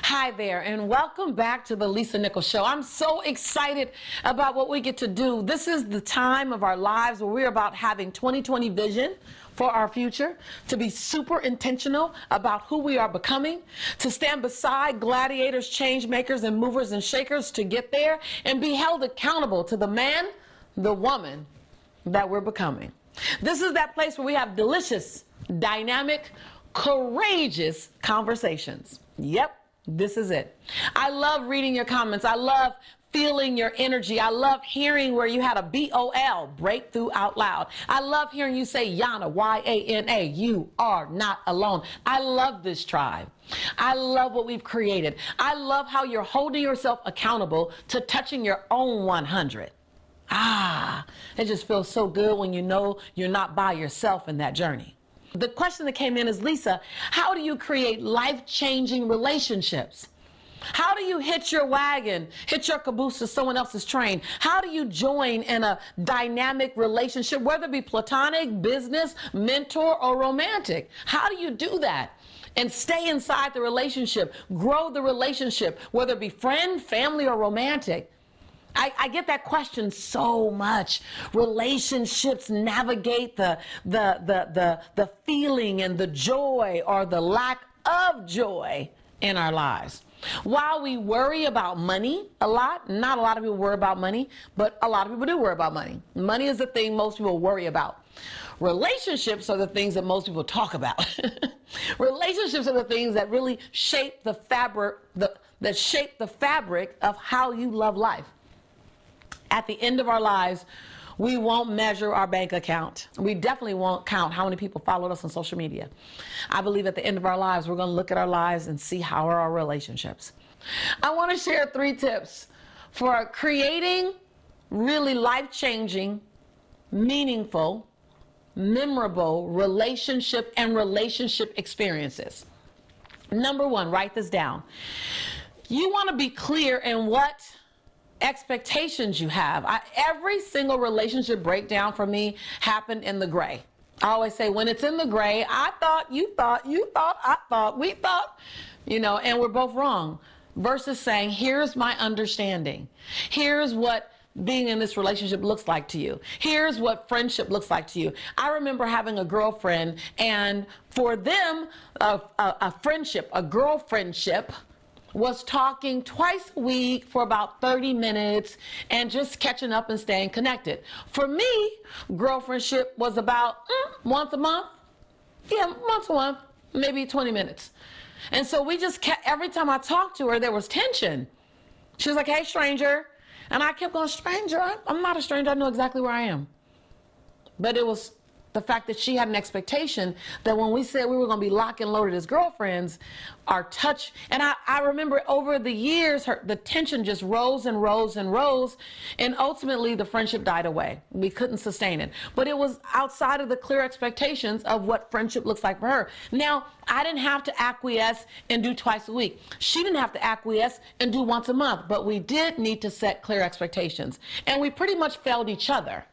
Hi there, and welcome back to the Lisa Nichols Show. I'm so excited about what we get to do. This is the time of our lives where we're about having 2020 vision for our future, to be super intentional about who we are becoming, to stand beside gladiators, change makers, and movers and shakers to get there, and be held accountable to the man, the woman that we're becoming. This is that place where we have delicious, dynamic, courageous conversations. Yep, this is it. I love reading your comments. I love feeling your energy. I love hearing where you had a BOL, breakthrough out loud. I love hearing you say Yana, Y-A-N-A, you are not alone. I love this tribe. I love what we've created. I love how you're holding yourself accountable to touching your own 100. It just feels so good when you know you're not by yourself in that journey. The question that came in is, Lisa, how do you create life-changing relationships? How do you hitch your wagon, hitch your caboose to someone else's train? How do you join in a dynamic relationship, whether it be platonic, business, mentor, or romantic? How do you do that? And stay inside the relationship, grow the relationship, whether it be friend, family, or romantic. I get that question so much. Relationships navigate the feeling and the joy or the lack of joy in our lives. While we worry about money a lot, not a lot of people worry about money, but a lot of people do worry about money. Money is the thing most people worry about. Relationships are the things that most people talk about. Relationships are the things that really shape the fabric, that shape the fabric of how you love life. At the end of our lives, we won't measure our bank account. We definitely won't count how many people followed us on social media. I believe at the end of our lives, we're going to look at our lives and see how are our relationships. I want to share 3 tips for creating really life-changing, meaningful, memorable relationship and relationship experiences. Number 1, write this down. You want to be clear in what expectations you have. Every single relationship breakdown for me happened in the gray. I always say, when it's in the gray, I thought, you thought, you thought, I thought, we thought, and we're both wrong. Versus saying, here's my understanding. Here's what being in this relationship looks like to you. Here's what friendship looks like to you. I remember having a girlfriend, and for them, a friendship, a girlfriendship, was talking twice a week for about 30 minutes and just catching up and staying connected. For me, girlfriendship was about once a month. Yeah, once a month, maybe 20 minutes. And so we just kept, every time I talked to her, there was tension. She was like, hey, stranger. And I kept going, stranger, I'm not a stranger. I know exactly where I am. But it was the fact that she had an expectation that when we said we were going to be locked and loaded as girlfriends, our touch, and I remember over the years, the tension just rose and rose and rose, and ultimately the friendship died away. We couldn't sustain it. But it was outside of the clear expectations of what friendship looks like for her. Now, I didn't have to acquiesce and do twice a week. She didn't have to acquiesce and do once a month, but we did need to set clear expectations. And we pretty much failed each other,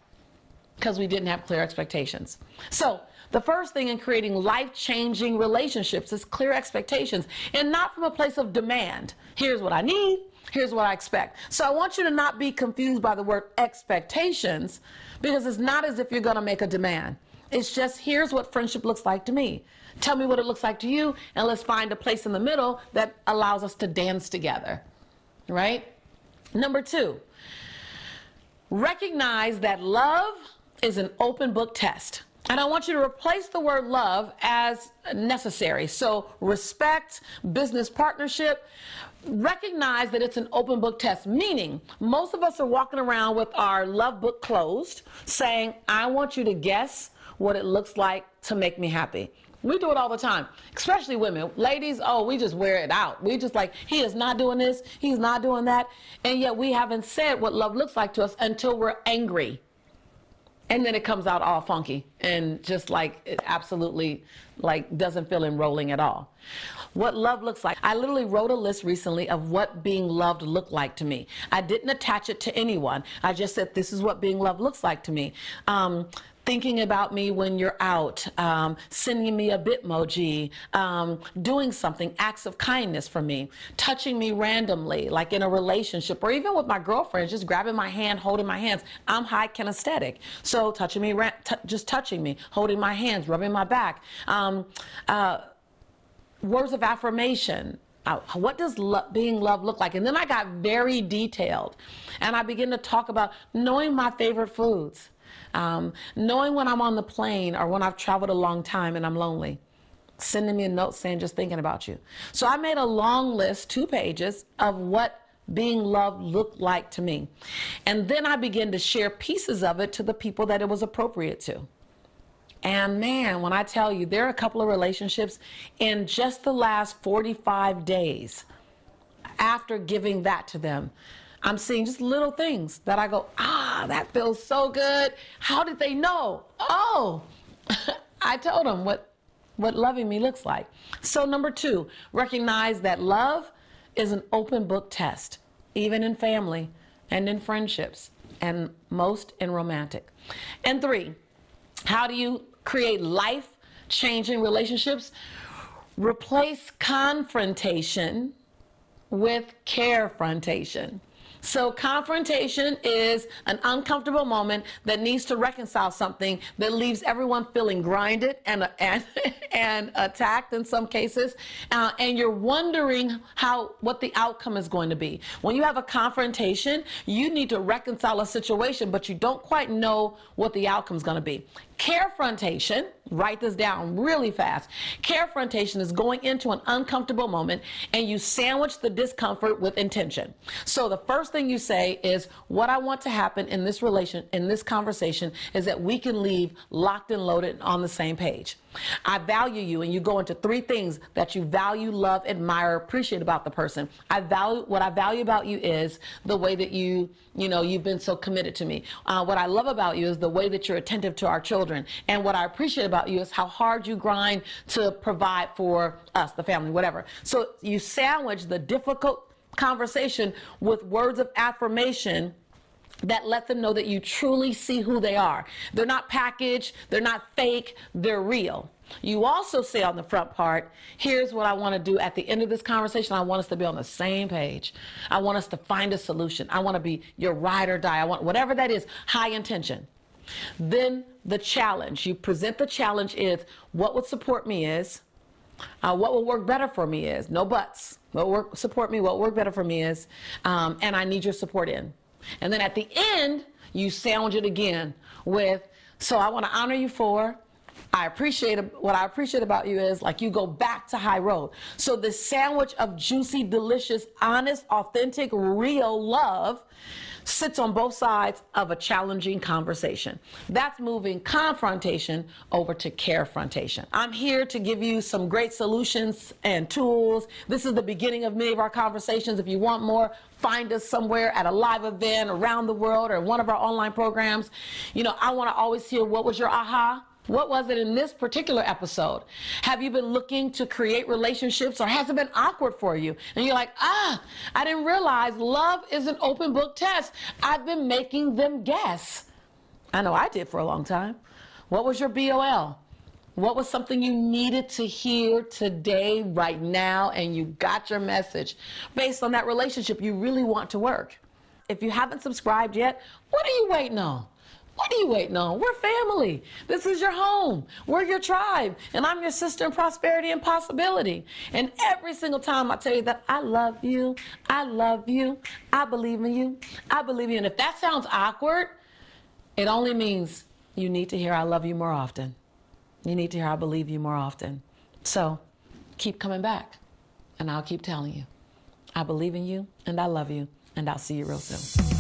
because we didn't have clear expectations. So the first thing in creating life-changing relationships is clear expectations, and not from a place of demand. Here's what I need, here's what I expect. So I want you to not be confused by the word expectations, because it's not as if you're going to make a demand. It's just, here's what friendship looks like to me. Tell me what it looks like to you, and let's find a place in the middle that allows us to dance together, right? Number 2, recognize that love is an open book test. And I want you to replace the word love as necessary. So respect, business partnership, recognize that it's an open book test, meaning most of us are walking around with our love book closed, saying, I want you to guess what it looks like to make me happy. We do it all the time, especially women. Ladies, we just wear it out. We just like, he is not doing this, he's not doing that. And yet we haven't said what love looks like to us until we're angry. And then it comes out all funky and just like it absolutely like doesn't feel enrolling at all. What love looks like. I literally wrote a list recently of what being loved looked like to me. I didn't attach it to anyone. I just said, this is what being loved looks like to me. thinking about me when you're out, sending me a Bitmoji, doing something, acts of kindness for me, touching me randomly, like in a relationship, or even with my girlfriends, just grabbing my hand, holding my hands. I'm high kinesthetic, so touching me, just touching me, holding my hands, rubbing my back. Words of affirmation. What does being loved look like? And then I got very detailed, and I began to talk about knowing my favorite foods, knowing when I'm on the plane or when I've traveled a long time and I'm lonely, sending me a note saying just thinking about you. So I made a long list, 2 pages, of what being loved looked like to me. And then I began to share pieces of it to the people that it was appropriate to. And man, when I tell you, there are a couple of relationships in just the last 45 days after giving that to them, I'm seeing just little things that I go, that feels so good. How did they know? Oh, I told them what loving me looks like. So number 2, recognize that love is an open book test, even in family and in friendships, and most in romantic. And 3, how do you create life-changing relationships? Replace confrontation with carefrontation. So confrontation is an uncomfortable moment that needs to reconcile something that leaves everyone feeling grinded and attacked in some cases, and you're wondering what the outcome is going to be. When you have a confrontation, you need to reconcile a situation, but you don't quite know what the outcome is going to be. Carefrontation, write this down really fast. Carefrontation is going into an uncomfortable moment and you sandwich the discomfort with intention. So the first thing you say is, what I want to happen in this conversation is that we can leave locked and loaded on the same page. I value you, and you go into 3 things that you value, love, admire, appreciate about the person. What I value about you is the way that you've been so committed to me. What I love about you is the way that you're attentive to our children. And what I appreciate about you is how hard you grind to provide for us, the family, whatever. So you sandwich the difficult conversation with words of affirmation that let them know that you truly see who they are. They're not packaged, they're not fake, they're real. You also say on the front part, here's what I want to do at the end of this conversation. I want us to be on the same page. I want us to find a solution. I want to be your ride or die. I want whatever that is, high intention. Then the challenge. You present the challenge is, what would support me is, what will work better for me is, no buts. What will support me, what will work better for me is, and I need your support in. And then at the end, you sandwich it again with, so I want to honor you for, what I appreciate about you is, like, you go back to high road. So the sandwich of juicy, delicious, honest, authentic, real love sits on both sides of a challenging conversation. That's moving confrontation over to carefrontation. I'm here to give you some great solutions and tools. This is the beginning of many of our conversations. If you want more, find us somewhere at a live event around the world or one of our online programs. I want to always hear, what was your aha? What was it in this particular episode? Have you been looking to create relationships, or has it been awkward for you? And you're like, I didn't realize love is an open book test. I've been making them guess. I know I did for a long time. What was your BOL? What was something you needed to hear today, right now, and you got your message based on that relationship you really want to work? If you haven't subscribed yet, what are you waiting on? What are you waiting on? We're family. This is your home. We're your tribe. And I'm your sister in prosperity and possibility. And every single time I tell you that I love you, I love you, I believe in you, I believe in you. And if that sounds awkward, it only means you need to hear I love you more often. You need to hear I believe you more often. So keep coming back, and I'll keep telling you. I believe in you, and I love you, and I'll see you real soon.